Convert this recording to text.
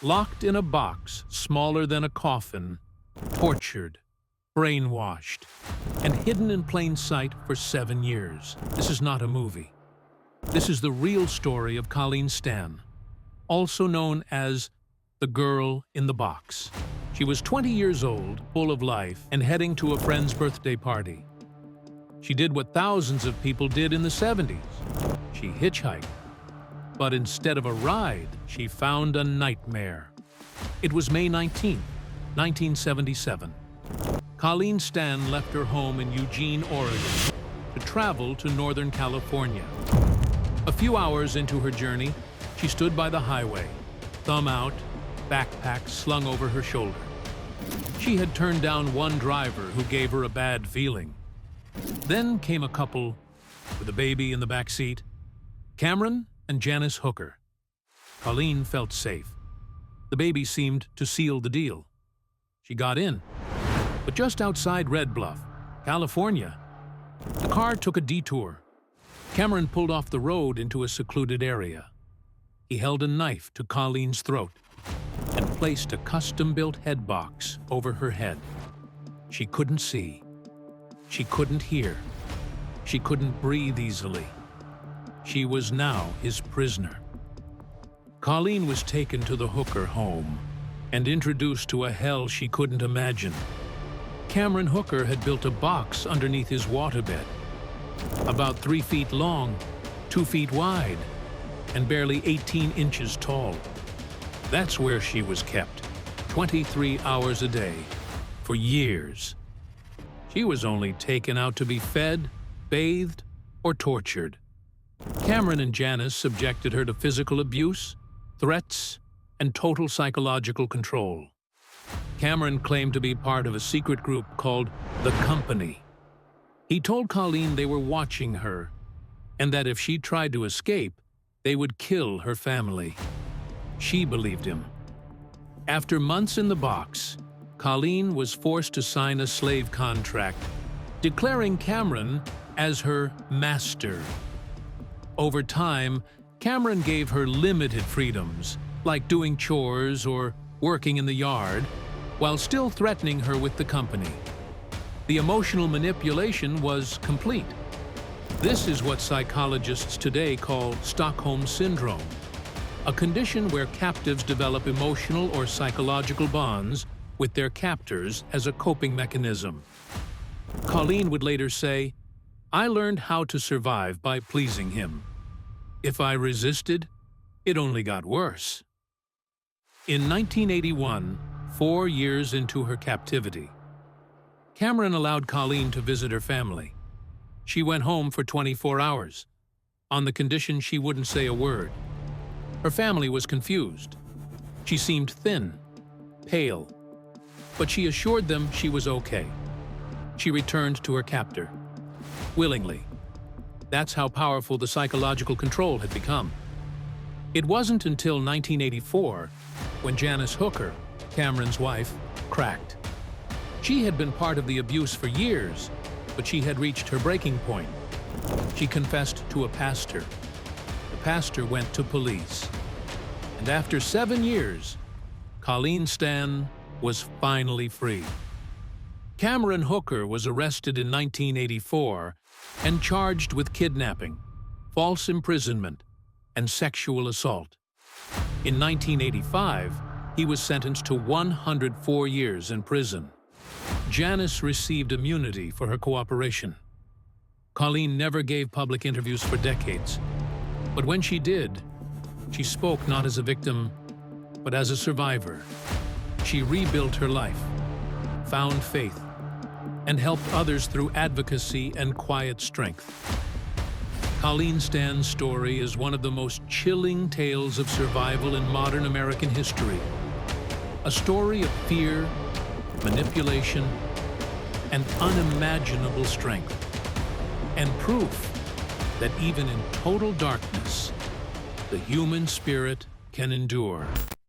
locked in a box smaller than a coffin, tortured, brainwashed, and hidden in plain sight for 7 years. This is not a movie. This is the real story of Colleen Stan, also known as the girl in the box. She was 20 years old, full of life, and heading to a friend's birthday party. She did what thousands of people did in the 70s. She hitchhiked. But instead of a ride, she found a nightmare. It was May 19, 1977. Colleen Stan left her home in Eugene, Oregon, to travel to Northern California. A few hours into her journey, she stood by the highway, thumb out, backpack slung over her shoulder. She had turned down one driver who gave her a bad feeling. Then came a couple with a baby in the back seat, Cameron and Janice Hooker. Colleen felt safe. The baby seemed to seal the deal. She got in. But just outside Red Bluff, California, the car took a detour. Cameron pulled off the road into a secluded area. He held a knife to Colleen's throat and placed a custom-built head box over her head. She couldn't see. She couldn't hear. She couldn't breathe easily. She was now his prisoner. Colleen was taken to the Hooker home and introduced to a hell she couldn't imagine. Cameron Hooker had built a box underneath his waterbed, about 3 feet long, 2 feet wide, and barely 18 inches tall. That's where she was kept, 23 hours a day, for years. She was only taken out to be fed, bathed, or tortured. Cameron and Janice subjected her to physical abuse, threats, and total psychological control. Cameron claimed to be part of a secret group called The Company. He told Colleen they were watching her, and that if she tried to escape, they would kill her family. She believed him. After months in the box, Colleen was forced to sign a slave contract, declaring Cameron as her master. Over time, Cameron gave her limited freedoms, like doing chores or working in the yard, while still threatening her with the company. The emotional manipulation was complete. This is what psychologists today call Stockholm Syndrome, a condition where captives develop emotional or psychological bonds with their captors as a coping mechanism. Colleen would later say, "I learned how to survive by pleasing him. If I resisted, it only got worse." In 1981, 4 years into her captivity, Cameron allowed Colleen to visit her family. She went home for 24 hours, on the condition she wouldn't say a word. Her family was confused. She seemed thin, pale, but she assured them she was okay. She returned to her captor, willingly. That's how powerful the psychological control had become. It wasn't until 1984 when Janice Hooker, Cameron's wife, cracked. She had been part of the abuse for years, but she had reached her breaking point. She confessed to a pastor. The pastor went to police. And after 7 years, Colleen Stan was finally free. Cameron Hooker was arrested in 1984 and charged with kidnapping, false imprisonment, and sexual assault. In 1985, he was sentenced to 104 years in prison. Janice received immunity for her cooperation. Colleen never gave public interviews for decades, but when she did, she spoke not as a victim, but as a survivor. She rebuilt her life, found faith, and helped others through advocacy and quiet strength. Colleen Stan's story is one of the most chilling tales of survival in modern American history. A story of fear, manipulation, and unimaginable strength, and proof that even in total darkness, the human spirit can endure.